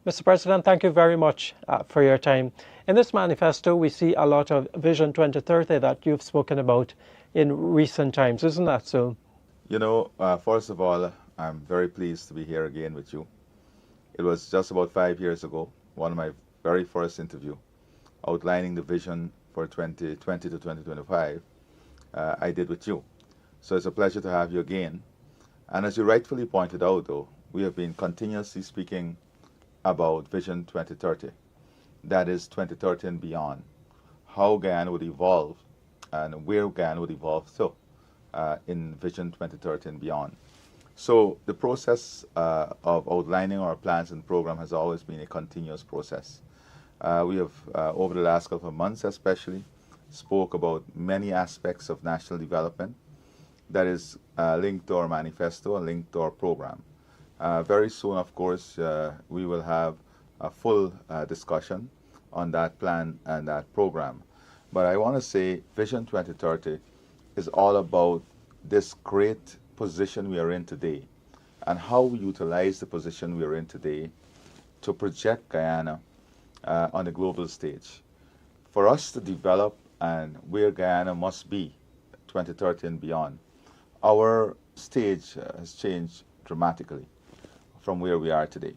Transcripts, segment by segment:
Mr. President, thank you very much for your time. In this manifesto, we see a lot of Vision 2030 that you've spoken about in recent times. Isn't that so? First of all, I'm very pleased to be here again with you. It was just about 5 years ago, one of my very first interview, outlining the vision for 2020 to 2025, I did with you. So it's a pleasure to have you again. And as you rightfully pointed out, though, we have been continuously speaking about Vision 2030. That is 2030 and beyond. How Guyana would evolve and where Guyana would evolve to in Vision 2030 and beyond. So the process of outlining our plans and program has always been a continuous process. We have, over the last couple of months especially, spoke about many aspects of national development that is linked to our manifesto and linked to our program. Very soon, of course, we will have a full discussion on that plan and that program. But I want to say Vision 2030 is all about this great position we are in today and how we utilize the position we are in today to project Guyana on the global stage. For us to develop and where Guyana must be 2030 and beyond, our stage has changed dramatically from where we are today.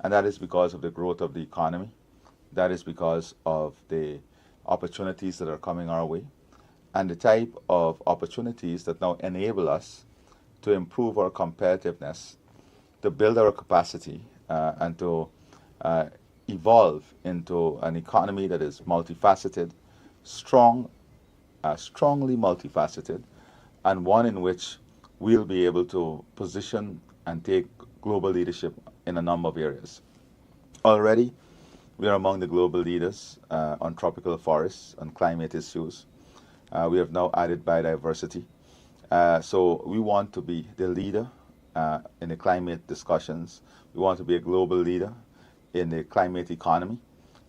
And that is because of the growth of the economy. That is because of the opportunities that are coming our way and the type of opportunities that now enable us to improve our competitiveness, to build our capacity, and to evolve into an economy that is multifaceted, strongly multifaceted, and one in which we'll be able to position and take global leadership in a number of areas. Already, we are among the global leaders on tropical forests, on climate issues. We have now added biodiversity. So we want to be the leader in the climate discussions. We want to be a global leader in the climate economy.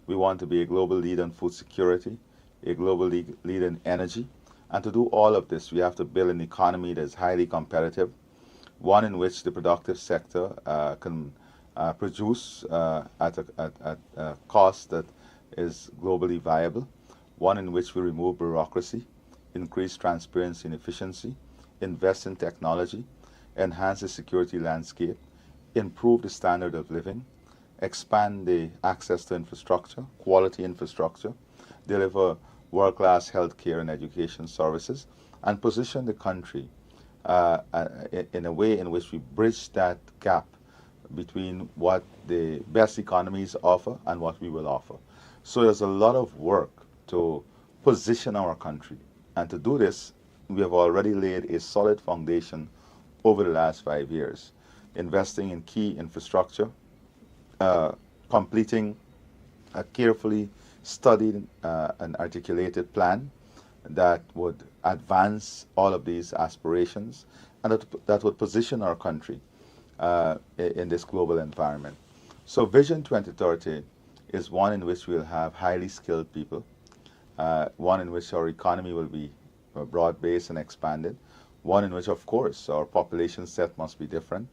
We want to be a global leader in food security, a global leader in energy. And to do all of this, we have to build an economy that is highly competitive, one in which the productive sector can produce at a cost that is globally viable, one in which we remove bureaucracy, increase transparency and efficiency, invest in technology, enhance the security landscape, improve the standard of living, expand the access to infrastructure, quality infrastructure, deliver world-class healthcare and education services, and position the country in a way in which we bridge that gap between what the best economies offer and what we will offer. So there's a lot of work to position our country. And to do this, we have already laid a solid foundation over the last 5 years, investing in key infrastructure, completing a carefully studied and articulated plan that would advance all of these aspirations and that would position our country in this global environment. So Vision 2030 is one in which we'll have highly skilled people, one in which our economy will be broad-based and expanded, one in which, of course, our population set must be different.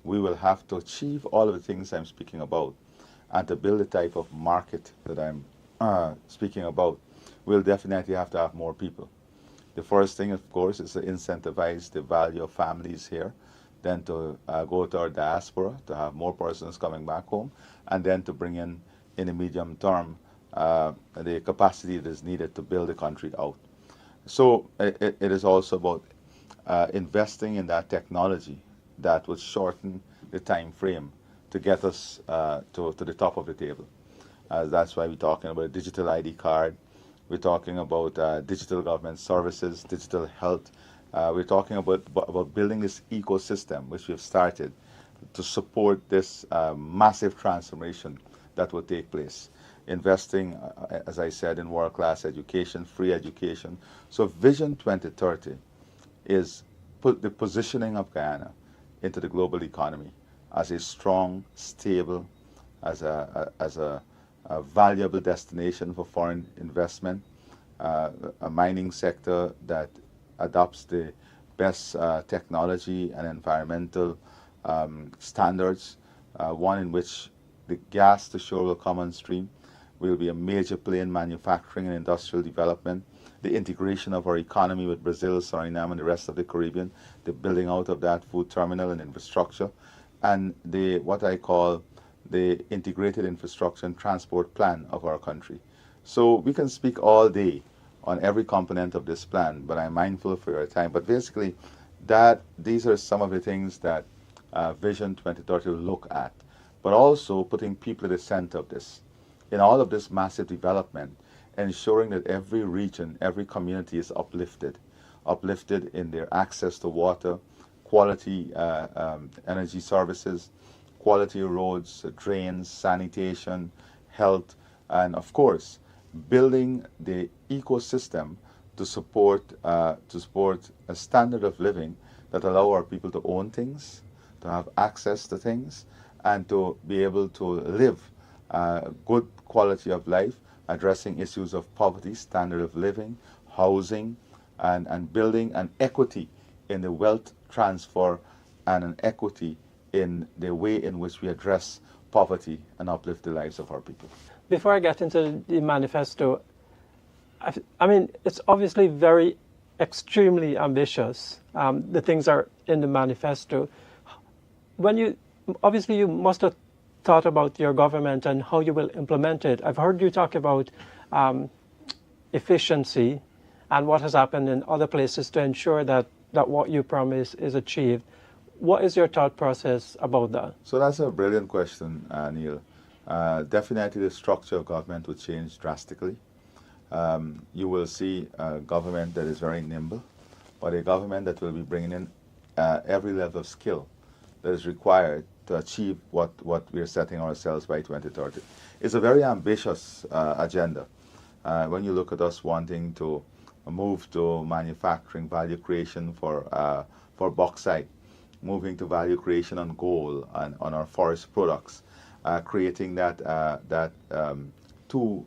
We will have to achieve all of the things I'm speaking about, and to build the type of market that I'm speaking about, we'll definitely have to have more people. The first thing, of course, is to incentivize the value of families here, then to go to our diaspora, to have more persons coming back home, and then to bring in the medium term, the capacity that is needed to build the country out. So it is also about investing in that technology that would shorten the time frame to get us to the top of the table. That's why we're talking about a digital ID card. We're talking about digital government services, digital health. We're talking about building this ecosystem, which we've started to support this massive transformation that will take place. Investing, as I said, in world-class education, free education. So Vision 2030 is the positioning of Guyana into the global economy as a strong, stable, as a valuable destination for foreign investment, a mining sector that adopts the best technology and environmental standards, one in which The gas to shore will come on stream. We'll be a major player in manufacturing and industrial development. The integration of our economy with Brazil, Suriname, and the rest of the Caribbean, the building out of that food terminal and infrastructure, and the what I call the integrated infrastructure and transport plan of our country. So we can speak all day on every component of this plan, but I'm mindful for your time. But basically, these are some of the things that Vision 2030 will look at, but also putting people at the center of this. In all of this massive development, ensuring that every region, every community is uplifted in their access to water, quality energy services, quality roads, drains, sanitation, health, and of course, building the ecosystem to support a standard of living that allow our people to own things, to have access to things, and to be able to live good quality of life, addressing issues of poverty, standard of living, housing, and building an equity in the wealth transfer and an equity in the way in which we address poverty and uplift the lives of our people. Before I get into the manifesto, I mean, it's obviously very extremely ambitious. The things are in the manifesto. Obviously you must have thought about your government and how you will implement it. I've heard you talk about efficiency and what has happened in other places to ensure that what you promise is achieved. What is your thought process about that? So that's a brilliant question, Neil. Definitely the structure of government will change drastically. You will see a government that is very nimble, but a government that will be bringing in every level of skill that is required to achieve what we're setting ourselves by 2030. It's a very ambitious agenda. When you look at us wanting to move to manufacturing value creation for bauxite, moving to value creation on gold and on our forest products, creating that two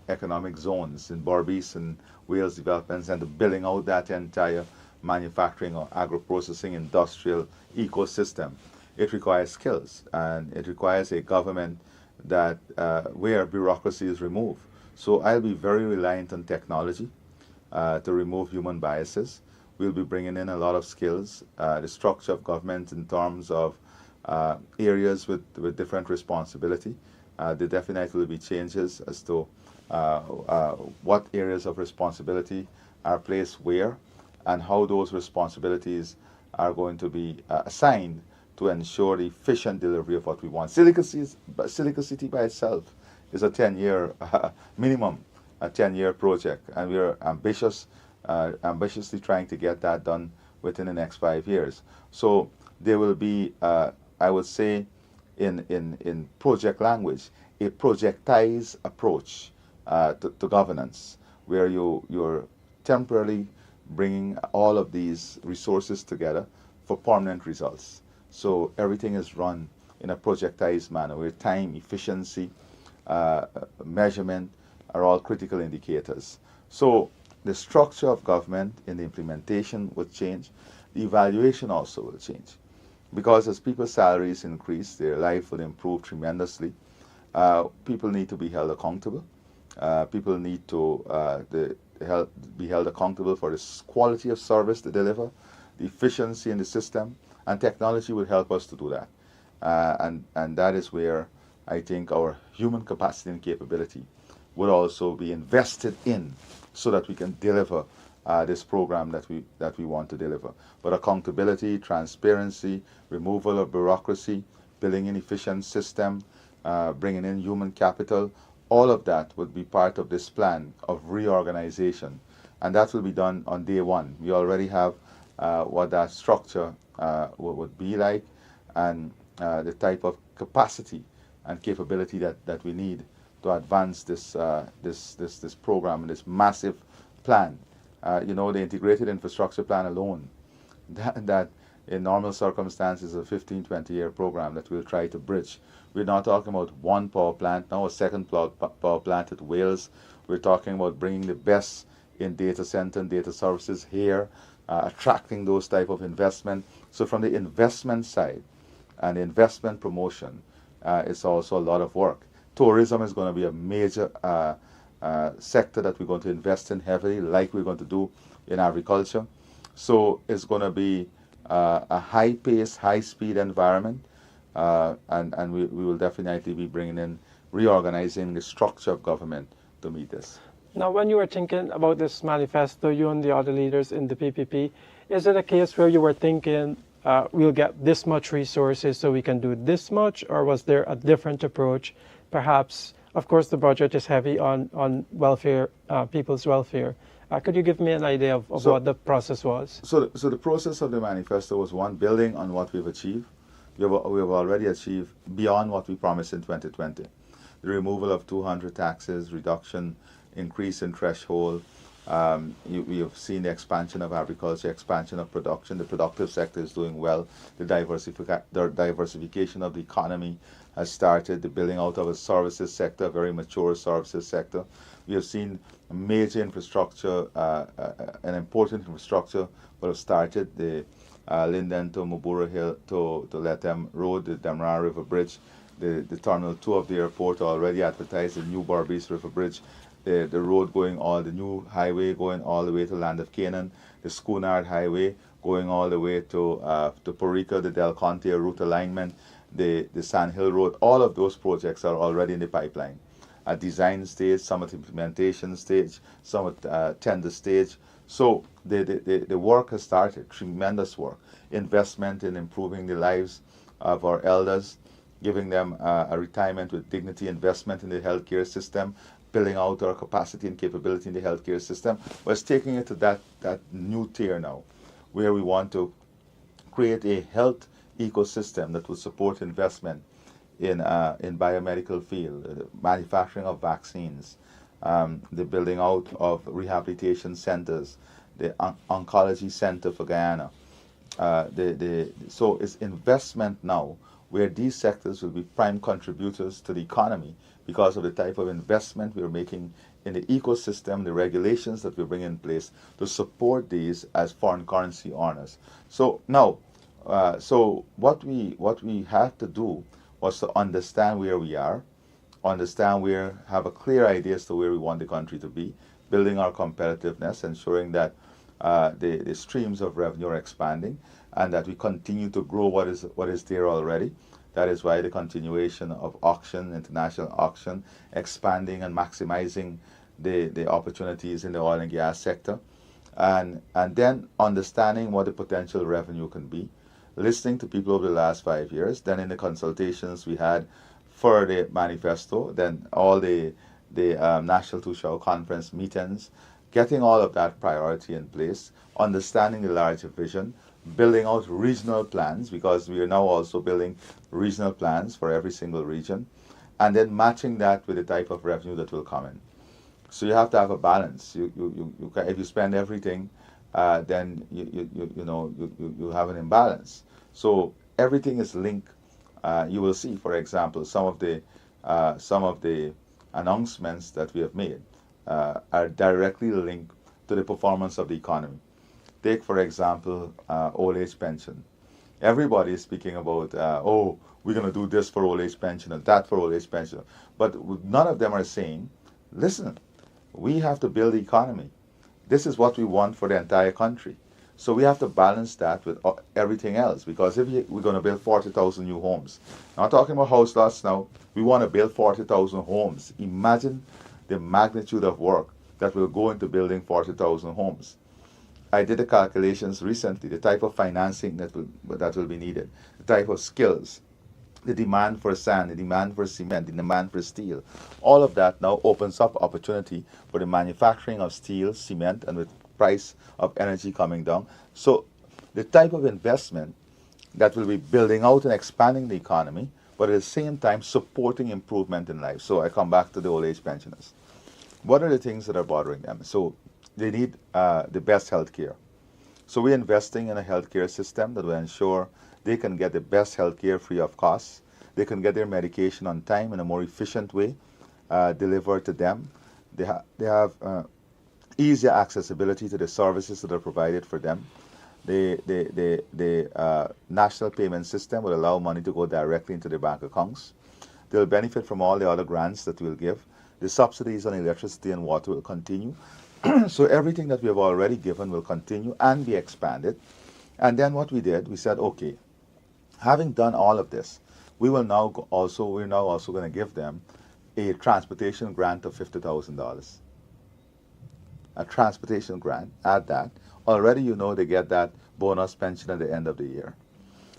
economic zones in Berbice and Wales developments, and building out that entire manufacturing or agro-processing industrial ecosystem. It requires skills, and it requires a government that where bureaucracy is removed. So I'll be very reliant on technology to remove human biases. We'll be bringing in a lot of skills, the structure of government in terms of areas with different responsibility. There definitely will be changes as to what areas of responsibility are placed where, and how those responsibilities are going to be assigned to ensure the efficient delivery of what we want. Silicon City by itself is a 10-year minimum, a 10-year project, and we're ambitiously trying to get that done within the next 5 years. So there will be, I would say, in project language, a projectized approach to governance, where you're temporarily bringing all of these resources together for permanent results. So everything is run in a projectized manner, where time, efficiency, measurement are all critical indicators. So the structure of government in the implementation will change. The evaluation also will change. Because as people's salaries increase, their life will improve tremendously. People need to be held accountable. People need to be held accountable for the quality of service they deliver, the efficiency in the system, and technology will help us to do that. And that is where I think our human capacity and capability would also be invested in, so that we can deliver this program that we want to deliver. But accountability, transparency, removal of bureaucracy, building an efficient system, bringing in human capital, all of that would be part of this plan of reorganization. And that will be done on day one. We already have what that structure would be like, and the type of capacity and capability that we need to advance this program and this massive plan. The integrated infrastructure plan alone, that in normal circumstances is a 15, 20-year program that we'll try to bridge. We're not talking about one power plant, now a second power plant at Wales. We're talking about bringing the best in data center and data services here, attracting those type of investment. So from the investment side and investment promotion, it's also a lot of work. Tourism is going to be a major sector that we're going to invest in heavily, like we're going to do in agriculture. So it's going to be a high-paced, high-speed environment, and we will definitely be bringing in, reorganizing the structure of government to meet this. Now, when you were thinking about this manifesto, you and the other leaders in the PPP, is it a case where you were thinking we'll get this much resources so we can do this much, or was there a different approach? Perhaps, of course, the budget is heavy on welfare, people's welfare. Could you give me an idea of what the process was? So the process of the manifesto was, one, building on what we've achieved. We have already achieved beyond what we promised in 2020. The removal of 200 taxes, reduction, increase in threshold. We have seen the expansion of agriculture, expansion of production. The productive sector is doing well. The diversification of the economy has started. The building out of a services sector, a very mature services sector. We have seen a major infrastructure, an important infrastructure will have started. The Linden to Mabura Hill to Lethem Road, the Damara River Bridge, the Terminal 2 of the airport already advertised, the new Barbies River Bridge, the road going the new highway going all the way to Land of Canaan, the Schoonard Highway going all the way to Porica, the Del Conte route alignment, the Sand Hill Road. All of those projects are already in the pipeline. At design stage, some at implementation stage, some at tender stage. So the work has started, tremendous work. Investment in improving the lives of our elders, giving them a retirement with dignity, investment in the healthcare system, building out our capacity and capability in the healthcare system. But it's taking it to that new tier now, where we want to create a health ecosystem that will support investment in biomedical field, manufacturing of vaccines, the building out of rehabilitation centers, the oncology center for Guyana. So it's investment now where these sectors will be prime contributors to the economy because of the type of investment we're making in the ecosystem, the regulations that we bring in place to support these as foreign currency earners. So now, so what we had to do was to understand where we are, have a clear idea as to where we want the country to be, building our competitiveness, ensuring that the streams of revenue are expanding, and that we continue to grow what is there already. That is why the continuation of auction, international auction, expanding and maximizing the opportunities in the oil and gas sector, and then understanding what the potential revenue can be, listening to people over the last 5 years, then in the consultations we had for the manifesto, then all the National Two-Show Conference meetings, getting all of that priority in place, understanding the larger vision, building out regional plans, because we are now also building regional plans for every single region, and then matching that with the type of revenue that will come in. So you have to have a balance. You if you spend everything, then you have an imbalance. So everything is linked. You will see, for example, some of the announcements that we have made are directly linked to the performance of the economy. Take, for example, old age pension. Everybody is speaking about, we're going to do this for old age pension and that for old age pension. But none of them are saying, listen, we have to build the economy. This is what we want for the entire country. So we have to balance that with everything else. Because if we're going to build 40,000 new homes, not talking about house lots now, we want to build 40,000 homes. Imagine the magnitude of work that will go into building 40,000 homes. I did the calculations recently, the type of financing that will be needed, the type of skills, the demand for sand, the demand for cement, the demand for steel. All of that now opens up opportunity for the manufacturing of steel, cement, and with price of energy coming down. So the type of investment that will be building out and expanding the economy, but at the same time supporting improvement in life. So I come back to the old age pensioners. What are the things that are bothering them? So they need the best health care. So we're investing in a healthcare system that will ensure they can get the best health care free of cost. They can get their medication on time in a more efficient way delivered to them. They have easier accessibility to the services that are provided for them. The national payment system will allow money to go directly into their bank accounts. They'll benefit from all the other grants that we'll give. The subsidies on electricity and water will continue. So everything that we have already given will continue and be expanded. And then what we did, we said, okay, having done all of this, we're now also going to give them a transportation grant of $50,000. A transportation grant, add that. Already you know they get that bonus pension at the end of the year.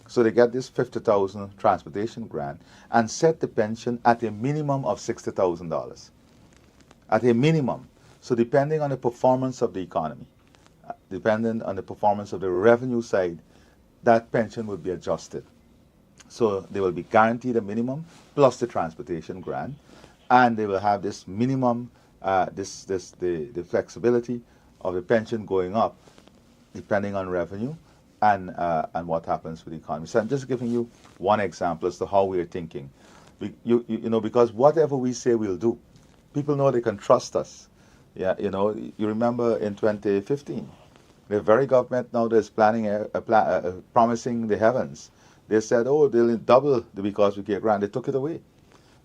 So they get this 50,000 transportation grant and set the pension at a minimum of $60,000. At a minimum. So depending on the performance of the economy, depending on the performance of the revenue side, that pension will be adjusted. So they will be guaranteed a minimum plus the transportation grant, and they will have this minimum, the flexibility of the pension going up depending on revenue and what happens with the economy. So I'm just giving you one example as to how we are thinking. You know, because whatever we say we'll do, people know they can trust us. Yeah, you know, you remember in 2015, the very government now that's planning promising the heavens. They said, oh, they'll double the Because We Care grant. They took it away.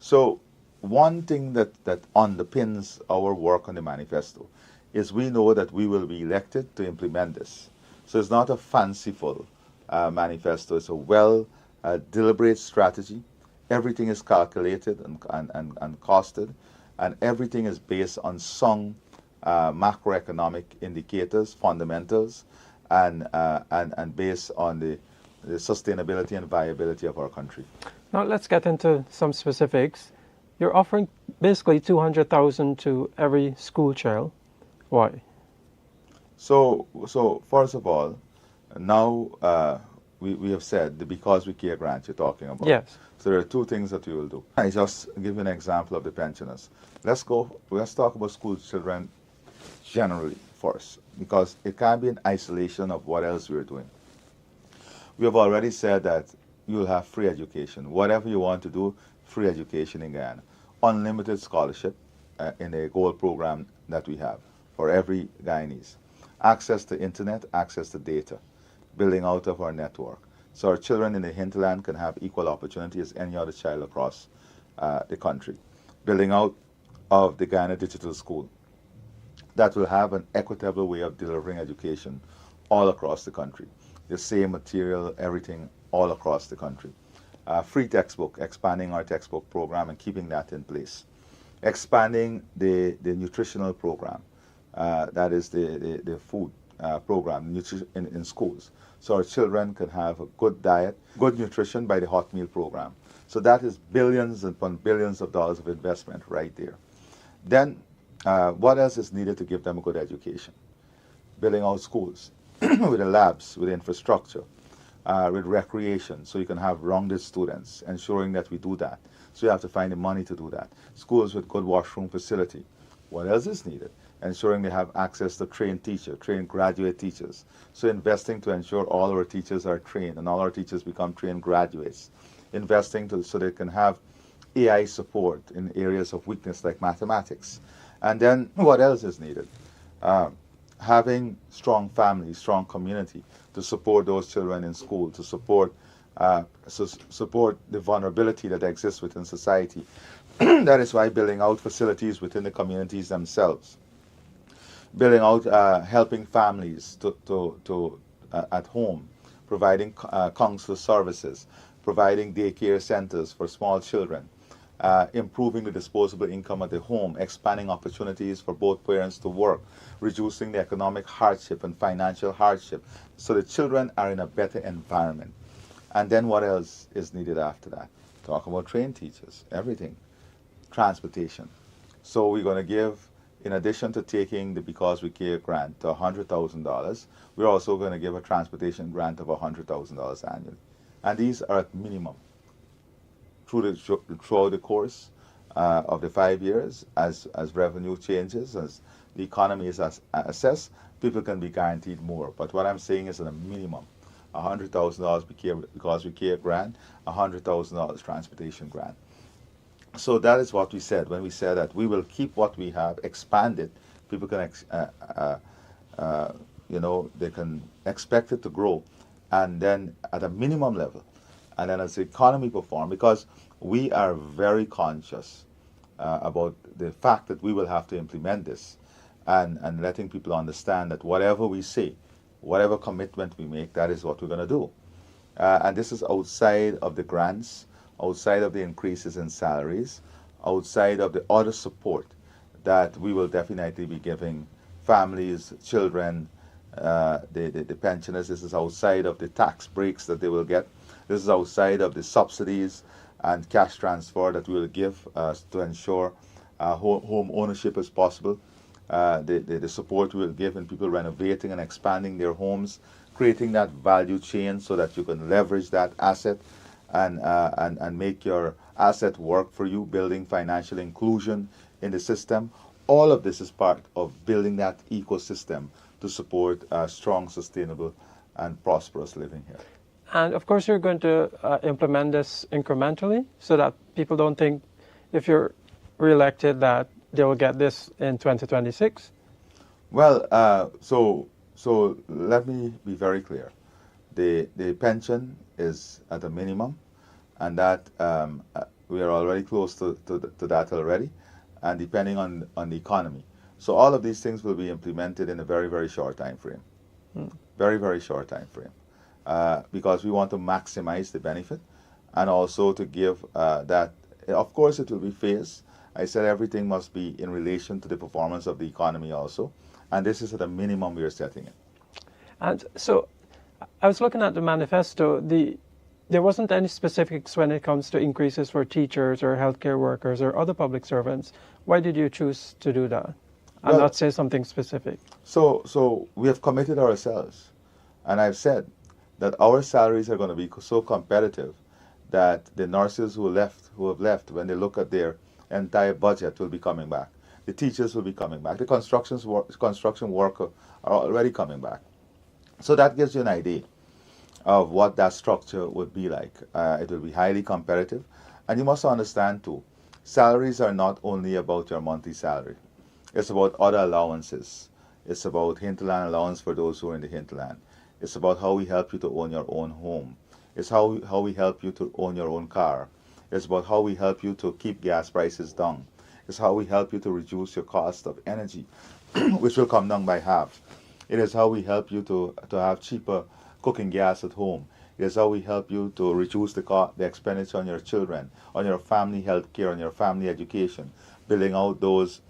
So one thing that underpins our work on the manifesto is we know that we will be elected to implement this. So it's not a fanciful manifesto. It's a well deliberate strategy. Everything is calculated and costed, and everything is based on some macroeconomic indicators, fundamentals, and based on the sustainability and viability of our country. Now let's get into some specifics. You're offering basically $200,000 to every school child. Why? So first of all, now we have said the Because We Care grant you're talking about. Yes. So there are two things that we will do. I just give you an example of the pensioners. Let's talk about school children generally first, because it can't be in isolation of what else we're doing. We have already said that you'll have free education. Whatever you want to do, free education in Guyana. Unlimited scholarship in a gold program that we have for every Guyanese. Access to internet, access to data, building out of our network. So our children in the hinterland can have equal opportunity as any other child across the country. Building out of the Guyana Digital School. That will have an equitable way of delivering education all across the country. The same material, everything all across the country. Free textbook, expanding our textbook program and keeping that in place. Expanding the nutritional program, that is the food program in schools. So our children can have a good diet, good nutrition by the hot meal program. So that is billions upon billions of dollars of investment right there. Then what else is needed to give them a good education? Building out schools with the labs, with the infrastructure, with recreation, so you can have rounded students, ensuring that we do that. So you have to find the money to do that. Schools with good washroom facility. What else is needed? Ensuring they have access to trained teachers, trained graduate teachers. So investing to ensure all our teachers are trained and all our teachers become trained graduates. Investing so they can have AI support in areas of weakness like mathematics. And then what else is needed? Having strong families, strong community to support those children in school, to support the vulnerability that exists within society. That is why building out facilities within the communities themselves. Building out, helping families to at home, providing counsel services, providing daycare centers for small children, improving the disposable income at the home, expanding opportunities for both parents to work, reducing the economic hardship and financial hardship so the children are in a better environment. And then what else is needed after that? Talk about trained teachers, everything. Transportation. So we're going to give, in addition to taking the Because We Care grant to $100,000, we're also going to give a transportation grant of $100,000 annually. And these are at minimum. Throughout the course of the 5 years, as revenue changes, as the economy is assessed, people can be guaranteed more. But what I'm saying is at a minimum, $100,000 Because We Care grant, $100,000 transportation grant. So that is what we said when we said that we will keep what we have, expand it. People can they can expect it to grow, and then at a minimum level, and then as the economy perform, because we are very conscious about the fact that we will have to implement this, and letting people understand that whatever we say, whatever commitment we make, that is what we're going to do. And this is outside of the grants, outside of the increases in salaries, outside of the other support that we will definitely be giving families, children, the pensioners. This is outside of the tax breaks that they will get. This is outside of the subsidies and cash transfer that we will give to ensure home ownership is possible. The support we will give in people renovating and expanding their homes, creating that value chain so that you can leverage that asset and make your asset work for you, building financial inclusion in the system. All of this is part of building that ecosystem to support strong, sustainable, and prosperous living here. And of course, you're going to implement this incrementally so that people don't think if you're reelected that they will get this in 2026. Well, so let me be very clear. The pension is at a minimum, and that we are already close to that already, and depending on the economy. So all of these things will be implemented in a very, very short time frame. Very, very short time frame. Because we want to maximize the benefit and also to give that, of course it will be phased. I said everything must be in relation to the performance of the economy also, and this is at a minimum we are setting it. And so I was looking at the manifesto. There wasn't any specifics when it comes to increases for teachers or healthcare workers or other public servants. Why did you choose to do that and not say something specific? So we have committed ourselves, and I've said that our salaries are going to be so competitive that the nurses who have left, when they look at their entire budget, will be coming back. The teachers will be coming back. The construction worker are already coming back. So that gives you an idea of what that structure would be like. It will be highly competitive. And you must understand too, salaries are not only about your monthly salary. It's about other allowances. It's about hinterland allowance for those who are in the hinterland. It's about how we help you to own your own home. It's how we help you to own your own car. It's about how we help you to keep gas prices down. It's how we help you to reduce your cost of energy, which will come down by half. It is how we help you to have cheaper cooking gas at home. It is how we help you to reduce the expenditure on your children, on your family health care, on your family education, building out those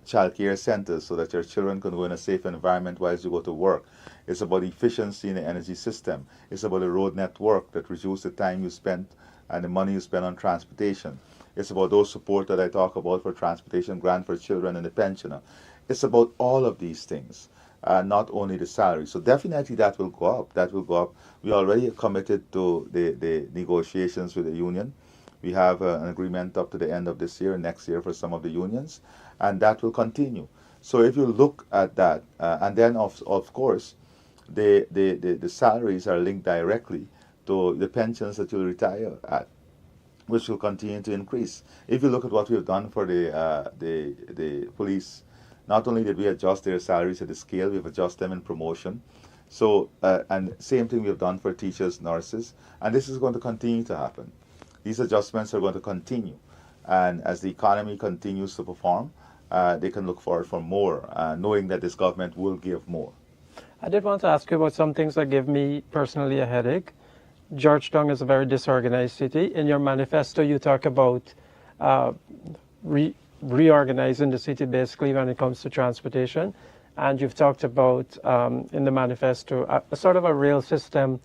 child care centers so that your children can go in a safe environment while you go to work. It's about efficiency in the energy system. It's about a road network that reduces the time you spend and the money you spend on transportation. It's about those support that I talk about for transportation grant for children and the pensioner. It's about all of these things, not only the salary. So definitely that will go up. That will go up. We already committed to the negotiations with the union. We have an agreement up to the end of this year and next year for some of the unions, and that will continue. So if you look at that, and then of course, the salaries are linked directly to the pensions that you'll retire at, which will continue to increase. If you look at what we've done for the police, not only did we adjust their salaries at the scale, we've adjusted them in promotion. So, and same thing we've done for teachers, nurses, and this is going to continue to happen. These adjustments are going to continue. And as the economy continues to perform, they can look forward for more, knowing that this government will give more. I did want to ask you about some things that give me personally a headache. Georgetown is a very disorganized city. In your manifesto, you talk about reorganizing the city basically when it comes to transportation. And you've talked about, in the manifesto, a sort of a rail system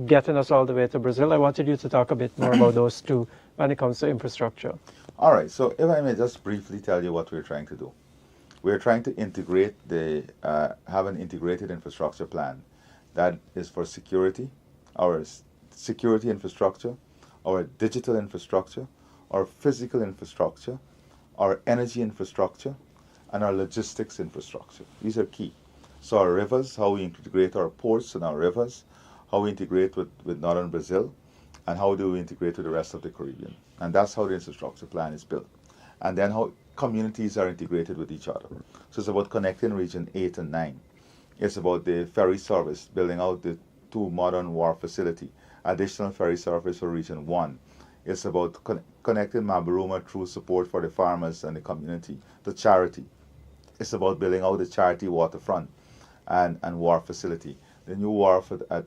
getting us all the way to Brazil. I wanted you to talk a bit more about those two when it comes to infrastructure. All right, so if I may just briefly tell you what we're trying to do. We're trying to integrate have an integrated infrastructure plan that is for security, our security infrastructure, our digital infrastructure, our physical infrastructure, our energy infrastructure, and our logistics infrastructure. These are key. So our rivers, how we integrate our ports and our rivers, how we integrate with northern Brazil, and how do we integrate with the rest of the Caribbean. And that's how the infrastructure plan is built. And then how communities are integrated with each other. So it's about connecting region 8 and 9. It's about the ferry service, building out the 2 modern wharf facility, additional ferry service for Region 1. It's about connecting Mabaruma through support for the farmers and the community to charity. It's about building out the charity waterfront and wharf facility. The new wharf at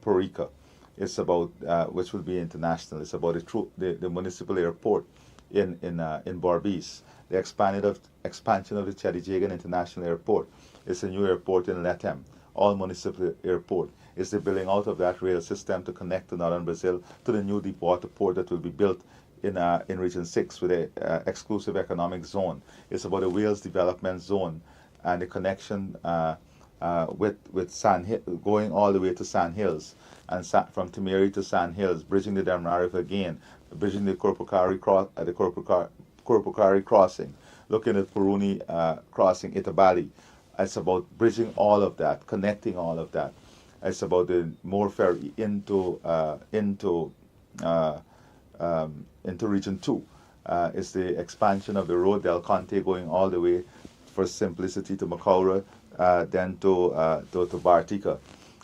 Porica. It's about, which will be international. It's about the municipal airport in Barbies. The expansion of the Chedijagan International Airport. It's a new airport in Letem, all municipal airport. It's the building out of that rail system to connect to northern Brazil to the new deep water port that will be built in Region 6 with a exclusive economic zone. It's about a Wales development zone and the connection with Sand Hill, going all the way to Sand Hills, and from Timeri to Sand Hills, bridging the Damara River again, bridging the Korpukari crossing, looking at Puruni crossing Itabali. It's about bridging all of that, connecting all of that. It's about the more ferry into Region 2. It's the expansion of the road Del Conte going all the way for simplicity to Macaura, then to Bartica.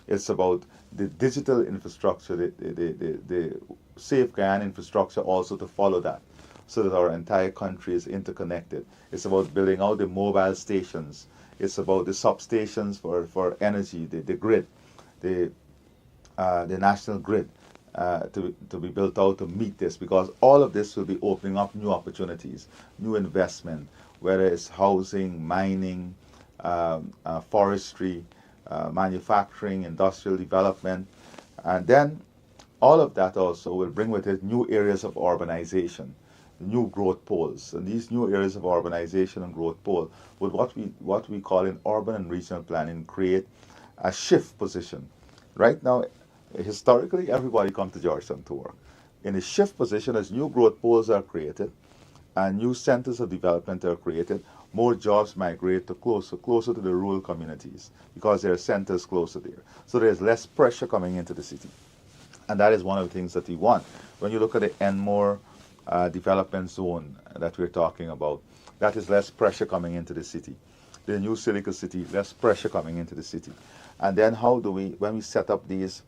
It's about the digital infrastructure, the safe Guyana infrastructure also to follow that, so that our entire country is interconnected. It's about building out the mobile stations. It's about the substations for energy, the grid, the national grid to be built out to meet this, because all of this will be opening up new opportunities, new investment, whether it's housing, mining, forestry, manufacturing, industrial development, and then all of that also will bring with it new areas of urbanization, new growth poles. And these new areas of urbanization and growth pole would what we call in urban and regional planning create a shift position. Right now, historically, everybody comes to Georgetown to work. In a shift position, as new growth poles are created and new centers of development are created, more jobs migrate to closer to the rural communities because there are centers closer there. So there's less pressure coming into the city. And that is one of the things that we want. When you look at the Enmore development zone that we're talking about, that is less pressure coming into the city. The new Silica City, less pressure coming into the city. And then how do we, when we set up these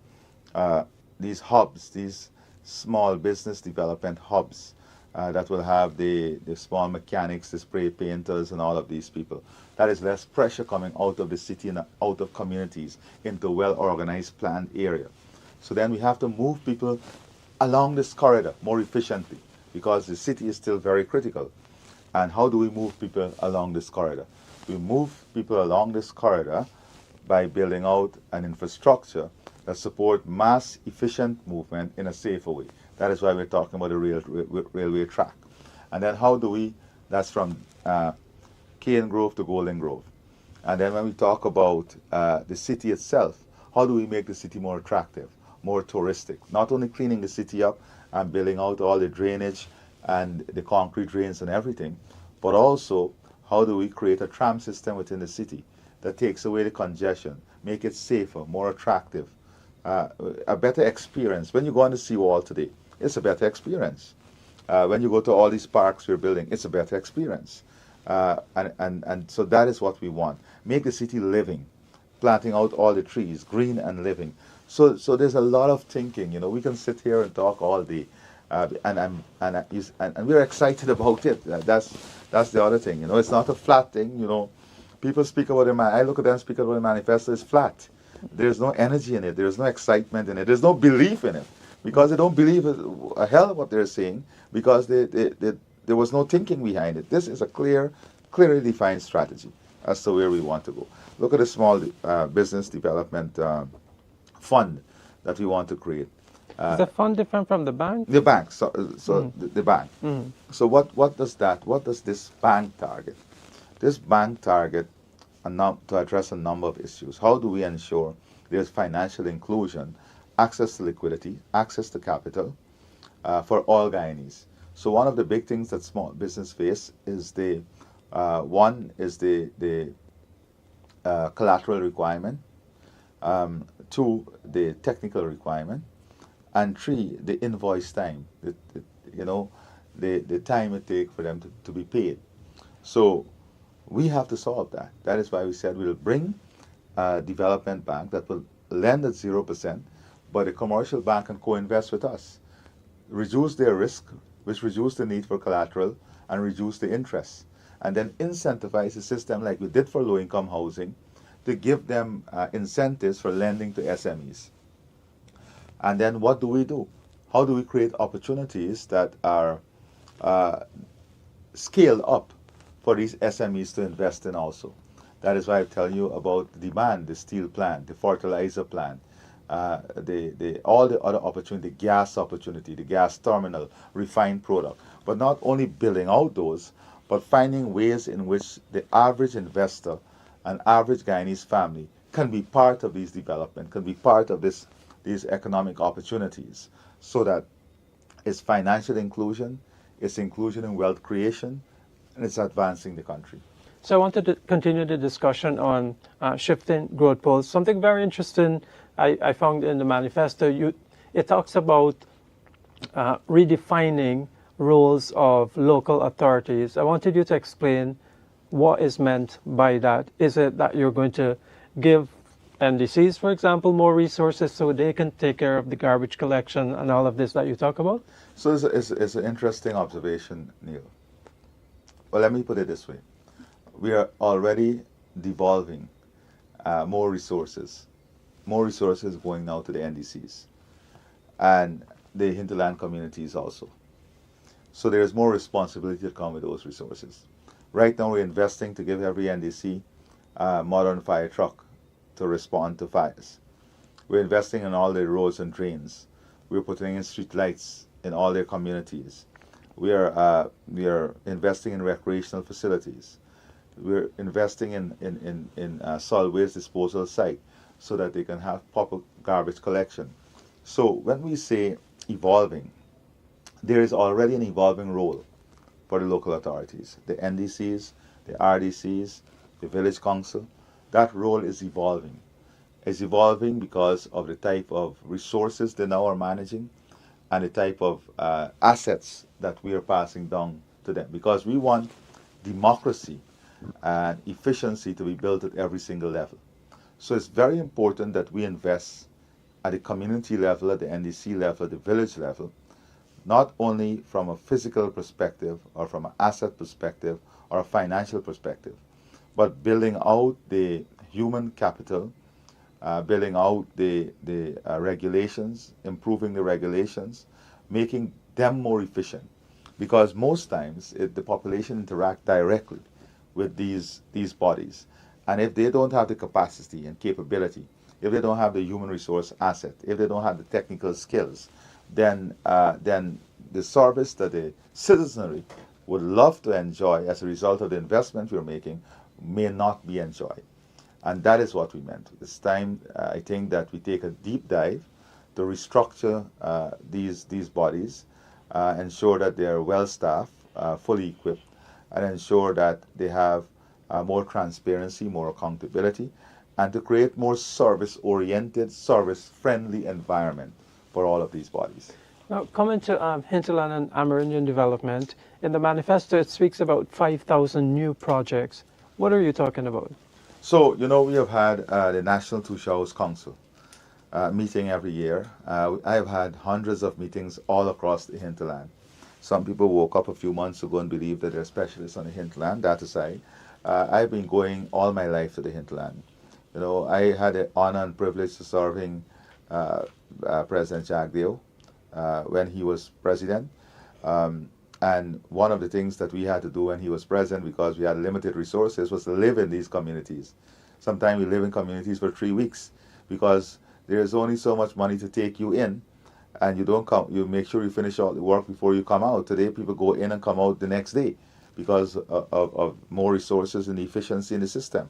hubs, these small business development hubs that will have the small mechanics, the spray painters and all of these people, that is less pressure coming out of the city and out of communities into well-organized planned area. So then we have to move people along this corridor more efficiently because the city is still very critical. And how do we move people along this corridor? We move people along this corridor by building out an infrastructure that support mass efficient movement in a safer way. That is why we're talking about a railway track. And then how do we, that's from Cane Grove to Golden Grove. And then when we talk about the city itself, how do we make the city more attractive, more touristic? Not only cleaning the city up and building out all the drainage and the concrete drains and everything, but also how do we create a tram system within the city that takes away the congestion, make it safer, more attractive, a better experience. When you go on the seawall today, it's a better experience. When you go to all these parks we're building, it's a better experience. And so that is what we want. Make the city living, planting out all the trees, green and living. So there's a lot of thinking. You know, we can sit here and talk all day, and we're excited about it. That's the other thing. You know, it's not a flat thing. You know, people speak about it. I look at them speak about the manifesto. It's flat. There's no energy in it. There's no excitement in it. There's no belief in it because they don't believe a hell what they're saying because there was no thinking behind it. This is a clearly defined strategy as to where we want to go. Look at the small business development fund that we want to create. Is the fund different from the bank? The bank, the bank. Mm. So what does this bank target? This bank target to address a number of issues. How do we ensure there's financial inclusion, access to liquidity, access to capital for all Guyanese? So one of the big things that small business face is the collateral requirement, 2, the technical requirement, and 3, the invoice time, the time it takes for them to be paid. So we have to solve that. That is why we said we'll bring development bank that will lend at 0%, but a commercial bank can co-invest with us, reduce their risk, which reduce the need for collateral and reduce the interest, and then incentivize the system like we did for low-income housing to give them incentives for lending to SMEs. And then what do? How do we create opportunities that are scaled up for these SMEs to invest in also? That is why I tell you about the demand, the steel plant, the fertilizer plant, all the other opportunity, the gas terminal, refined product. But not only building out those, but finding ways in which the average investor and average Guyanese family can be part of these development, can be part of these economic opportunities, so that it's financial inclusion, it's inclusion in wealth creation, and it's advancing the country. So I wanted to continue the discussion on shifting growth poles. Something very interesting I found in the manifesto, it talks about redefining roles of local authorities. I wanted you to explain what is meant by that. Is it that you're going to give NDCs, for example, more resources so they can take care of the garbage collection and all of this that you talk about? So it's an interesting observation, Neil. Well, let me put it this way. We are already devolving more resources going now to the NDCs and the hinterland communities also. So there is more responsibility to come with those resources. Right now we're investing to give every NDC a modern fire truck to respond to fires. We're investing in all their roads and drains. We're putting in street lights in all their communities. We are investing in recreational facilities. We're investing in solid waste disposal site so that they can have proper garbage collection. So when we say evolving, there is already an evolving role for the local authorities, the NDCs, the RDCs, the village council. That role is evolving. It's evolving because of the type of resources they now are managing and the type of assets that we are passing down to them, because we want democracy and efficiency to be built at every single level. So it's very important that we invest at the community level, at the NDC level, at the village level, not only from a physical perspective or from an asset perspective or a financial perspective, but building out the human capital, building out the regulations, improving the regulations, making them more efficient. Because most times the population interact directly with these bodies. And if they don't have the capacity and capability, if they don't have the human resource asset, if they don't have the technical skills, then the service that the citizenry would love to enjoy as a result of the investment we're making may not be enjoyed. And that is what we meant. It's time, I think, that we take a deep dive to restructure these bodies, ensure that they are well staffed, fully equipped, and ensure that they have more transparency, more accountability, and to create more service-oriented, service-friendly environment for all of these bodies. Now, coming to Hinterland and Amerindian development, in the manifesto it speaks about 5,000 new projects. What are you talking about? So, we have had the National Two Showers Council meeting every year. I have had hundreds of meetings all across the hinterland. Some people woke up a few months ago and believed that they're specialists on the hinterland. That aside, I've been going all my life to the hinterland. I had the honor and privilege of serving President Jagdeo when he was president. And one of the things that we had to do when he was president, because we had limited resources, was to live in these communities. Sometimes we live in communities for 3 weeks because there is only so much money to take you in, and you don't come. You make sure you finish all the work before you come out. Today, people go in and come out the next day because of more resources and efficiency in the system.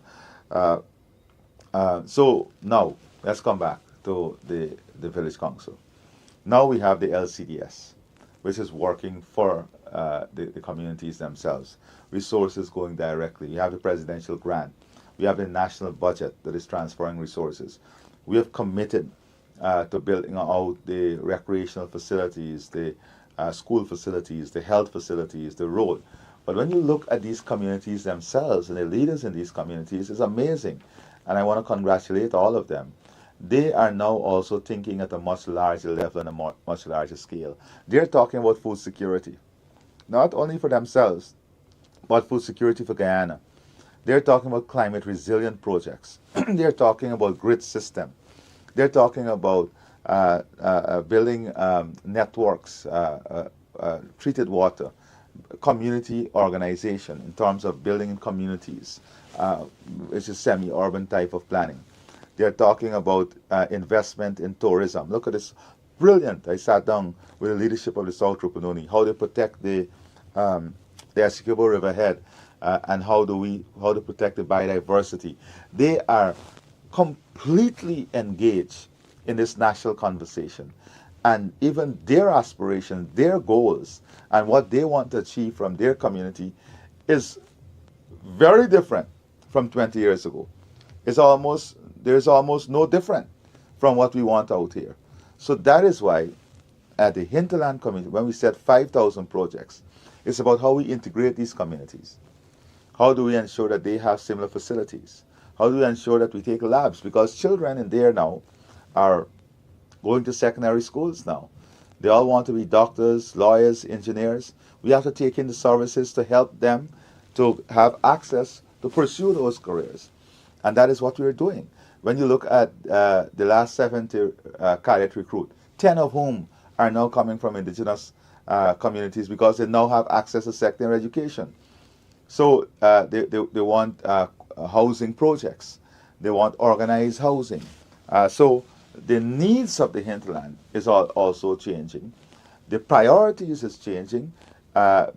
So now let's come back to the village council. Now we have the LCDS, which is working for the communities themselves. Resources going directly. We have the presidential grant. We have the national budget that is transferring resources. We have committed to building out the recreational facilities, the school facilities, the health facilities, the road. But when you look at these communities themselves and the leaders in these communities, it's amazing. and I want to congratulate all of them. They are now also thinking at a much larger level and a much larger scale. They're talking about food security, not only for themselves, but food security for Guyana. They're talking about climate resilient projects. They're talking about grid system. They're talking about building networks, treated water, community organization in terms of building communities, which is semi-urban type of planning. They're talking about investment in tourism. Look at this, brilliant. I sat down with the leadership of the South Rupununi, how they protect the Essequibo River head, and how to protect the biodiversity. They are completely engaged in this national conversation, and even their aspirations, their goals, and what they want to achieve from their community is very different from 20 years ago. There's almost no different from what we want out here. So that is why at the Hinterland community, when we said 5,000 projects, it's about how we integrate these communities. How do we ensure that they have similar facilities? How do we ensure that we take labs? Because children in there now are going to secondary schools now. They all want to be doctors, lawyers, engineers. We have to take in the services to help them to have access to pursue those careers. And that is what we're doing. When you look at the last 70 cadet recruit, 10 of whom are now coming from indigenous communities because they now have access to secondary education. So they want housing projects. They want organized housing. So the needs of the hinterland is also changing. The priorities is changing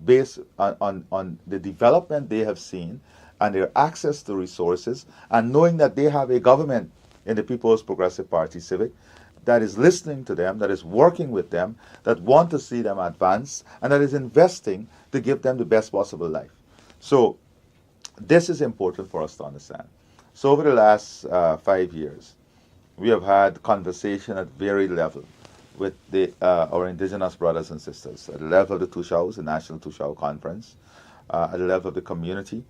based on the development they have seen and their access to resources, and knowing that they have a government in the People's Progressive Party Civic that is listening to them, that is working with them, that want to see them advance, and that is investing to give them the best possible life. So this is important for us to understand. So over the last 5 years, we have had conversation at varied level with our indigenous brothers and sisters, at the level of the Tushao, the National Tushao Conference, at the level of the community,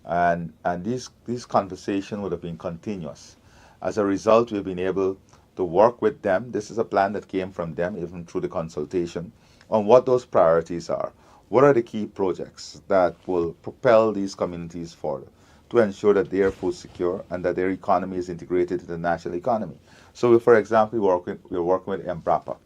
and these conversations would have been continuous. As a result, we've been able to work with them. This is a plan that came from them, even through the consultation, on what those priorities are. What are the key projects that will propel these communities forward to ensure that they are food secure and that their economy is integrated into the national economy? So, for example, we're working with Embrapa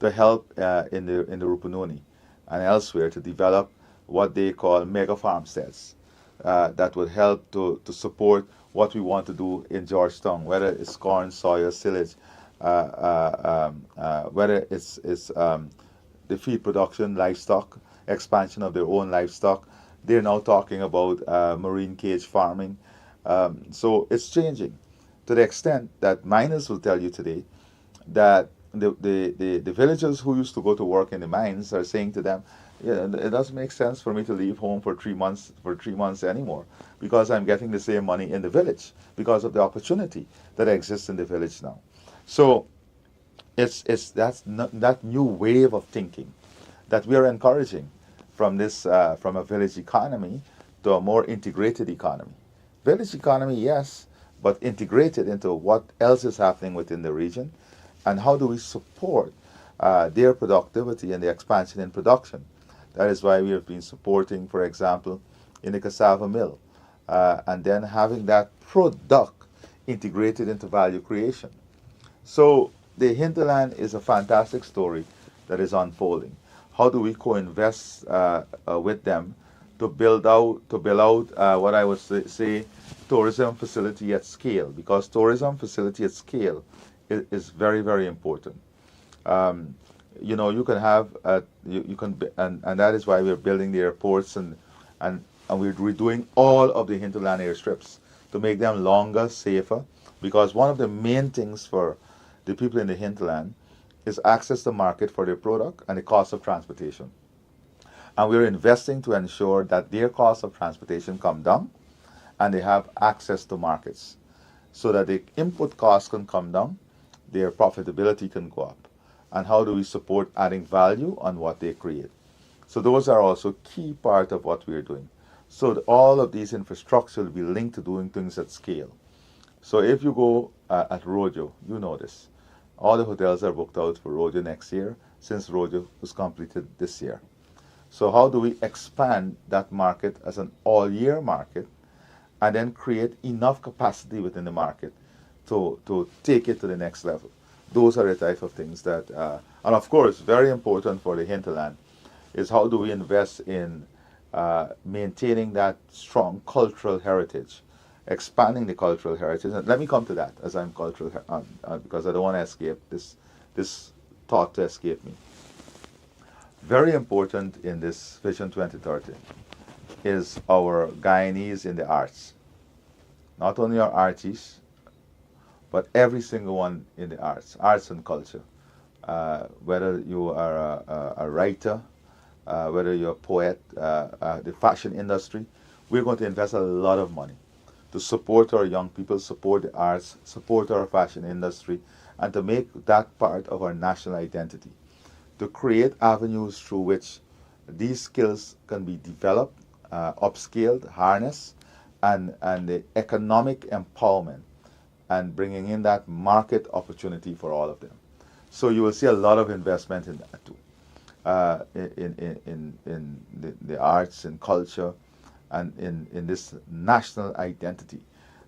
to help in the Rupununi and elsewhere to develop what they call mega farmsteads that would help to support what we want to do in Georgetown, whether it's corn, soya, silage, whether it's the feed production, livestock, expansion of their own livestock. They're now talking about marine cage farming. So it's changing to the extent that miners will tell you today that the villagers who used to go to work in the mines are saying to them, yeah, it doesn't make sense for me to leave home for 3 months anymore, because I'm getting the same money in the village because of the opportunity that exists in the village now. So it's that new wave of thinking that we are encouraging from a village economy to a more integrated economy. Village economy, yes, but integrated into what else is happening within the region, and how do we support their productivity and the expansion in production. That is why we have been supporting, for example, in the cassava mill, and then having that product integrated into value creation. So the hinterland is a fantastic story that is unfolding. How do we co-invest with them to build out what I would say tourism facility at scale? Because tourism facility at scale is very, very important. You can have and that is why we're building the airports and we're redoing all of the hinterland airstrips to make them longer, safer. Because one of the main things for the people in the hinterland is access to market for their product and the cost of transportation. And we're investing to ensure that their cost of transportation come down and they have access to markets, so that the input costs can come down, their profitability can go up. And how do we support adding value on what they create? So those are also key part of what we're doing. So all of these infrastructure will be linked to doing things at scale. So if you go at Rodeo, you know this. All the hotels are booked out for Rodeo next year since Rodeo was completed this year. So how do we expand that market as an all-year market and then create enough capacity within the market to take it to the next level? Those are the type of things that, and of course, very important for the hinterland is how do we invest in maintaining that strong cultural heritage, expanding the cultural heritage. And let me come to that as I'm cultural, because I don't want to escape this thought to escape me. Very important in this Vision 2030 is our Guyanese in the arts. Not only our artists, but every single one in the arts and culture. Whether you are a writer, whether you're a poet, the fashion industry, we're going to invest a lot of money to support our young people, support the arts, support our fashion industry, and to make that part of our national identity. To create avenues through which these skills can be developed, upscaled, harnessed, and the economic empowerment and bringing in that market opportunity for all of them. So you will see a lot of investment in that too, in the arts and culture and in this national identity.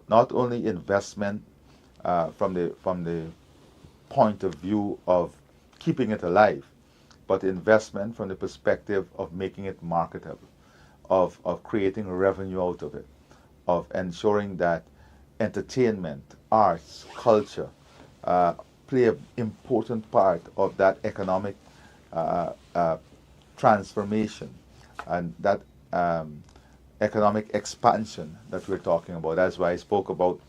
Not only investment from the point of view of keeping it alive, but investment from the perspective of making it marketable, of creating revenue out of it, of ensuring that entertainment, arts, culture play an important part of that economic transformation and that economic expansion that we're talking about. That's why I spoke about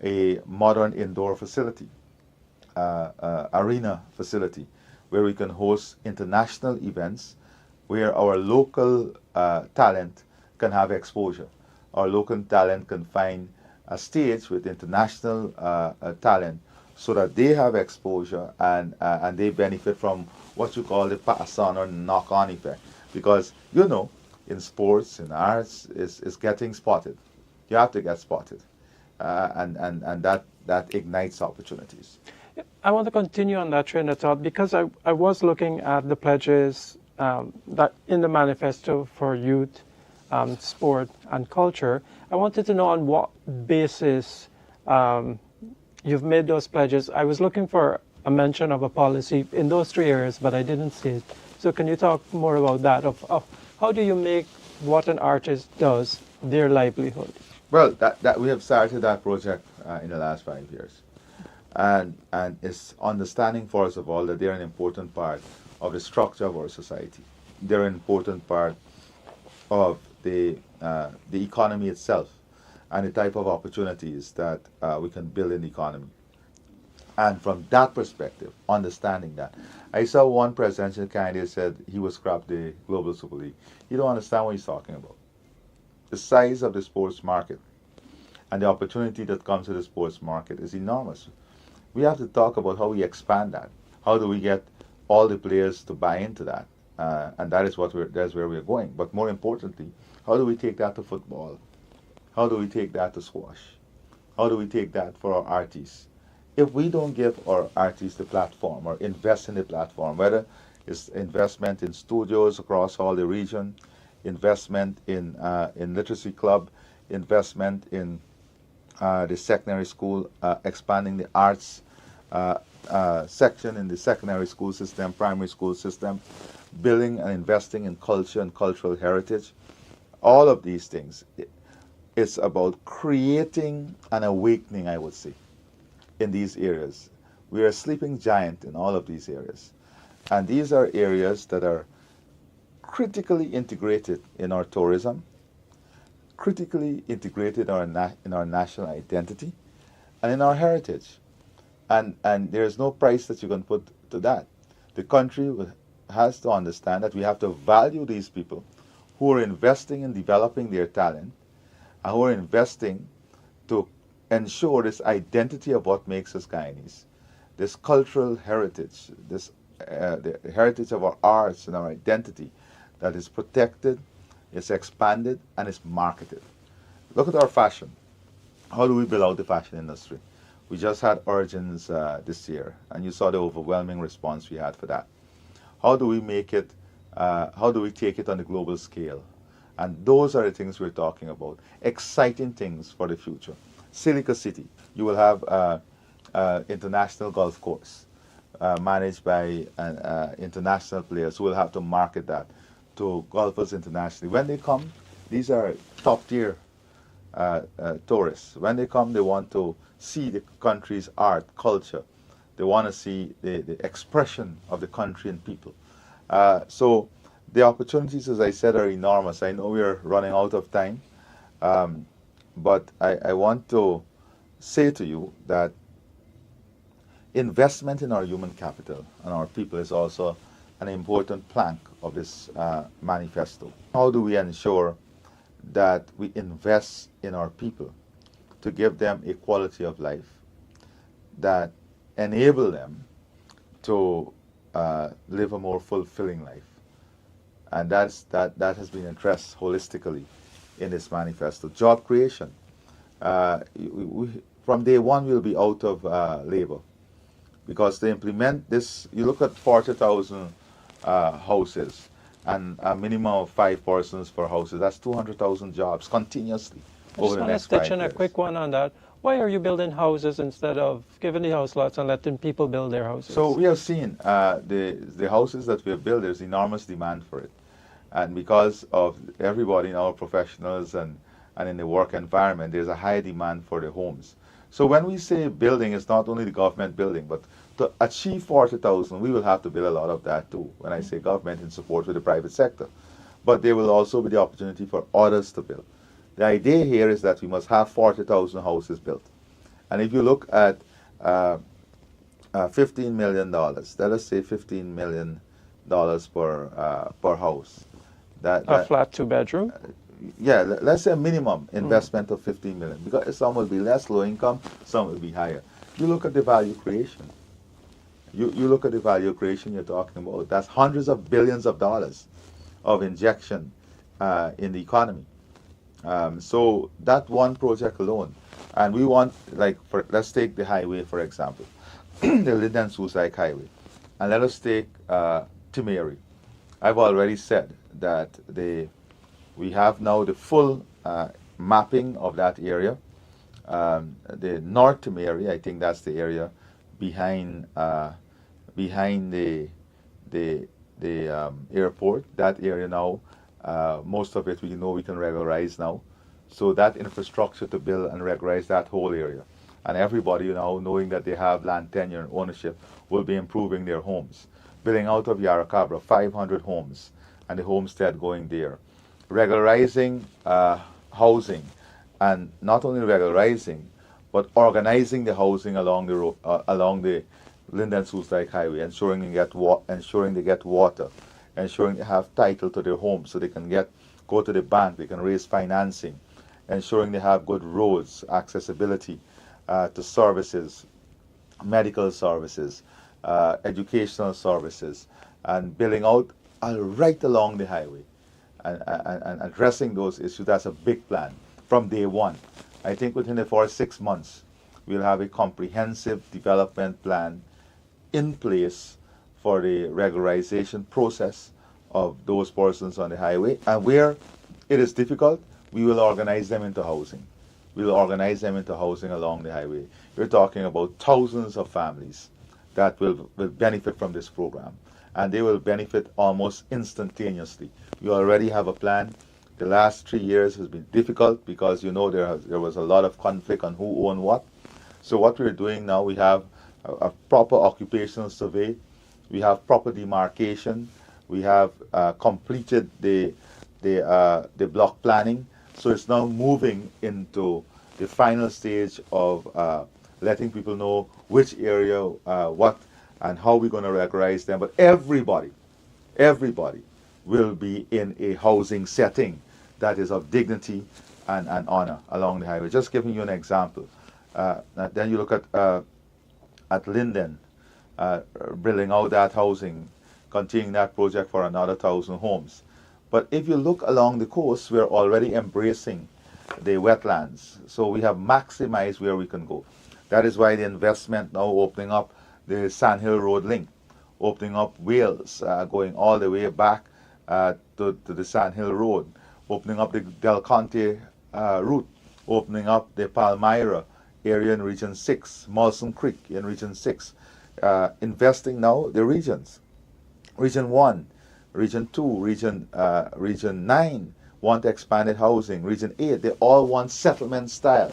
a modern indoor facility, arena facility, where we can host international events, where our local talent can have exposure. Our local talent can find a stage with international talent so that they have exposure and they benefit from what you call the pass-on or knock-on effect. Because, you know, in sports, in arts, is getting spotted. You have to get spotted. And that ignites opportunities. I want to continue on that train of thought because I was looking at the pledges that in the manifesto for youth, sport, and culture. I wanted to know on what basis you've made those pledges. I was looking for a mention of a policy in those three areas, but I didn't see it. So can you talk more about that? Of how do you make what an artist does their livelihood? Well, that we have started that project in the last 5 years. And it's understanding, first of all, that they're an important part of the structure of our society. They're an important part of the economy itself and the type of opportunities that we can build in the economy. And from that perspective, understanding that. I saw one presidential candidate said he would scrap the Global Super League. You don't understand what he's talking about. The size of the sports market and the opportunity that comes to the sports market is enormous. We have to talk about how we expand that. How do we get all the players to buy into that? And that's where we're going. But more importantly, how do we take that to football? How do we take that to squash? How do we take that for our artists? If we don't give our artists the platform or invest in the platform, whether it's investment in studios across all the region, investment in literacy club, investment in the secondary school, expanding the arts section in the secondary school system, primary school system, building and investing in culture and cultural heritage. All of these things, it's about creating an awakening, I would say, in these areas. We are a sleeping giant in all of these areas. And these are areas that are critically integrated in our tourism, critically integrated in our national identity, and in our heritage. And there's no price that you can put to that. The country has to understand that we have to value these people who are investing in developing their talent and who are investing to ensure this identity of what makes us Guyanese, this cultural heritage, this the heritage of our arts and our identity that is protected, is expanded, and is marketed. Look at our fashion. How do we build out the fashion industry? We just had Origins this year, and you saw the overwhelming response we had for that. How do we make it, how do we take it on the global scale? And those are the things we're talking about. Exciting things for the future. Silica City, you will have international golf course managed by international players who will have to market that to golfers internationally. When they come, these are top tier tourists. When they come, they want to see the country's art, culture. They want to see the expression of the country and people. So the opportunities, as I said, are enormous. I know we're running out of time, but I want to say to you that investment in our human capital and our people is also an important plank of this manifesto. How do we ensure that we invest in our people to give them a quality of life that enable them to live a more fulfilling life? And that has been addressed holistically in this manifesto. Job creation. From day one, we'll be out of labor, because to implement this, you look at 40,000 houses and a minimum of 5 persons per houses. That's 200,000 jobs continuously over the next 5 years. I just want to stitch in a quick one on that. Why are you building houses instead of giving the house lots and letting people build their houses? So we have seen the houses that we have built, there's enormous demand for it. And because of everybody, our professionals and in the work environment, there's a high demand for the homes. So when we say building, it's not only the government building, but to achieve 40,000, we will have to build a lot of that too. When I say government, in support with the private sector. But there will also be the opportunity for others to build. The idea here is that we must have 40,000 houses built. And if you look at $15 million, let us say $15 million per house. A flat 2-bedroom? Yeah, let's say a minimum investment of 15 million, because some will be less low income, some will be higher. You look at the value creation. You look at the value creation you're talking about. That's hundreds of billions of dollars of injection in the economy. So that one project alone, and we want, let's take the highway for example, the Linden Suicide Highway, and let us take Timeri. I've already said that we have now the full mapping of that area. The North Timeri, I think that's the area behind the airport. That area now, most of it we know we can regularize now. So that infrastructure to build and regularize that whole area, and everybody now knowing that they have land tenure and ownership will be improving their homes. Building out of Yarracabra, 500 homes, and the homestead going there. Regularizing housing, and not only regularizing, but organizing the housing along the Linden Suicide Highway, ensuring they get water, ensuring they have title to their home so they can go to the bank, they can raise financing, ensuring they have good roads, accessibility to services, medical services, educational services, and building out right along the highway and addressing those issues. That's a big plan from day one. I think within the first 6 months, we'll have a comprehensive development plan in place for the regularization process of those persons on the highway. And where it is difficult, we will organize them into housing. We'll organize them into housing along the highway. We're talking about thousands of families that will benefit from this program, and they will benefit almost instantaneously. We already have a plan. The last 3 years has been difficult because there was a lot of conflict on who owned what. So what we're doing now, we have a proper occupational survey, we have proper demarcation, we have completed the block planning. So it's now moving into the final stage of letting people know which area, what, and how we're going to regularize them. But everybody will be in a housing setting that is of dignity and honor along the highway. Just giving you an example. Then you look at Linden, building out that housing, continuing that project for another 1,000 homes. But if you look along the coast, we're already embracing the wetlands. So we have maximized where we can go. That is why the investment now opening up the Sandhill Road link, opening up Wales, going all the way back to the Sandhill Road, opening up the Del Conte route, opening up the Palmyra area in Region 6, Molson Creek in Region 6, investing now the regions. Region 1, Region 2, Region 9 want expanded housing. Region 8, they all want settlement style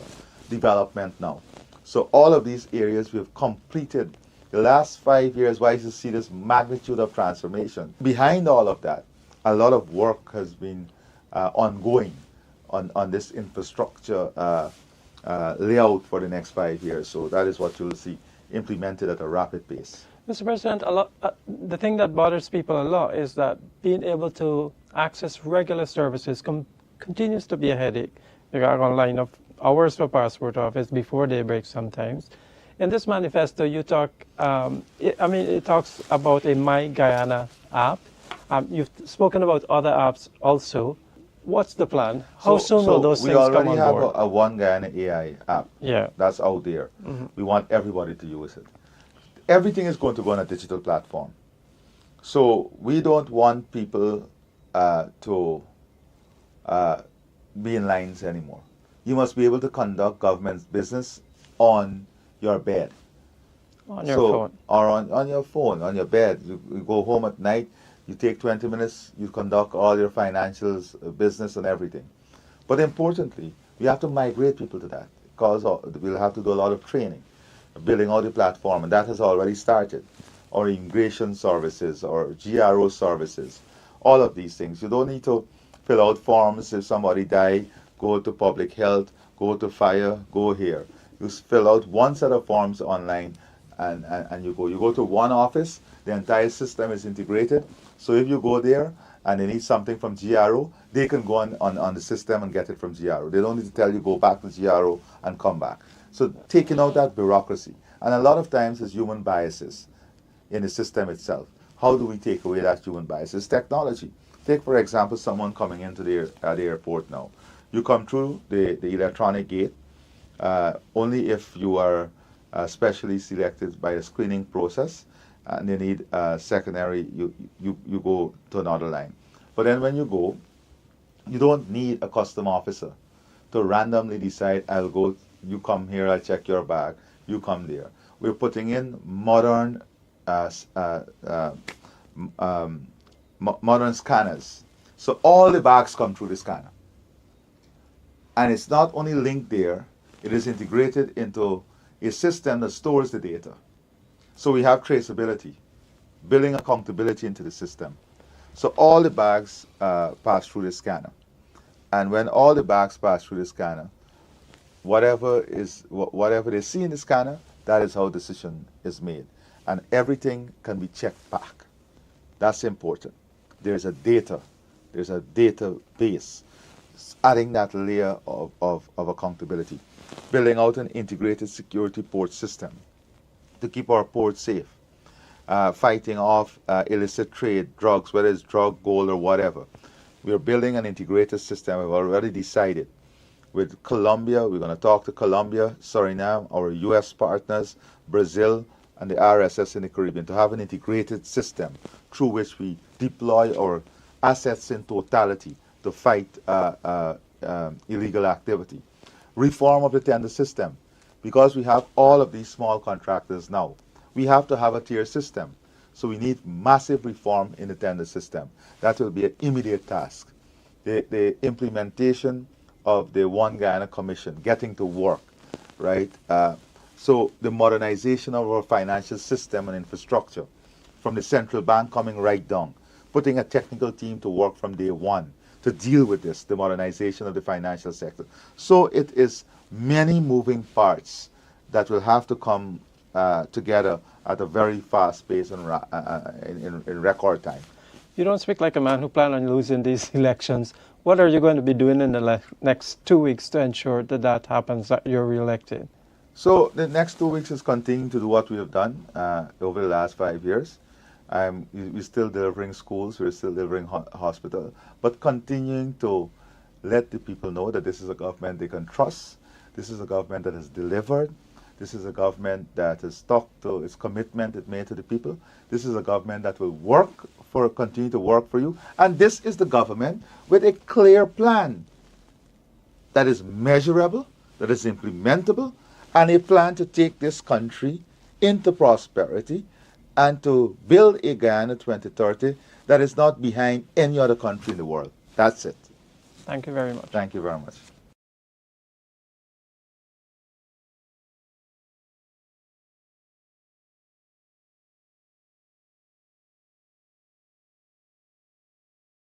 development now. So all of these areas we have completed. The last 5 years, why you see this magnitude of transformation. Behind all of that, a lot of work has been ongoing on this infrastructure layout for the next 5 years. So that is what you'll see implemented at a rapid pace. Mr. President, the thing that bothers people a lot is that being able to access regular services continues to be a headache. You got a line of hours for passport office before daybreak sometimes. In this manifesto, you talk, it talks about a My Guyana app. You've spoken about other apps also. What's the plan? How soon will those things come on board? We already have a One Guyana AI app. Yeah. That's out there. Mm-hmm. We want everybody to use it. Everything is going to go on a digital platform. So we don't want people to be in lines anymore. You must be able to conduct government business on your bed. On your phone. Or on your phone, on your bed. You go home at night, you take 20 minutes, you conduct all your financials, business and everything. But importantly, we have to migrate people to that because we'll have to do a lot of training, building out the platform, and that has already started. Or immigration services, or GRO services, all of these things. You don't need to fill out forms if somebody died, go to public health, go to fire, go here. You fill out one set of forms online and you go. You go to one office, the entire system is integrated. So if you go there and they need something from GRO, they can go on the system and get it from GRO. They don't need to tell you go back to GRO and come back. So taking out that bureaucracy. And a lot of times it's human biases in the system itself. How do we take away that human bias? It's technology. Take, for example, someone coming into the airport now. You come through the electronic gate only if you are specially selected by a screening process and they need secondary, you go to another line. But then when you go, you don't need a custom officer to randomly decide, I'll go, you come here, I'll check your bag, you come there. We're putting in modern modern scanners. So all the bags come through the scanner. And it's not only linked there, it is integrated into a system that stores the data. So we have traceability, building accountability into the system. So all the bags pass through the scanner. And when all the bags pass through the scanner, whatever they see in the scanner, that is how decision is made. And everything can be checked back. That's important. There's a database, adding that layer of accountability, building out an integrated security port system to keep our ports safe, fighting off illicit trade, drugs, whether it's drug, gold, or whatever. We're building an integrated system. We've already decided with Colombia. We're going to talk to Colombia, Suriname, our U.S. partners, Brazil, and the RSS in the Caribbean to have an integrated system through which we deploy our assets in totality to fight illegal activity. Reform of the tender system. Because we have all of these small contractors now, we have to have a tier system. So we need massive reform in the tender system. That will be an immediate task. The implementation of the One Guyana Commission, getting to work, right? So the modernization of our financial system and infrastructure, from the central bank coming right down, putting a technical team to work from day one to deal with this, the modernization of the financial sector. So it is many moving parts that will have to come together at a very fast pace and in record time. You don't speak like a man who plans on losing these elections. What are you going to be doing in the next 2 weeks to ensure that that happens, that you're reelected? So the next 2 weeks is continuing to do what we have done over the last 5 years. We're still delivering schools, we're still delivering hospitals, but continuing to let the people know that this is a government they can trust. This is a government that has delivered. This is a government that has stuck to its commitment it made to the people. This is a government that will continue to work for you. And this is the government with a clear plan that is measurable, that is implementable, and a plan to take this country into prosperity and to build a Guyana 2030 that is not behind any other country in the world. That's it. Thank you very much. Thank you very much.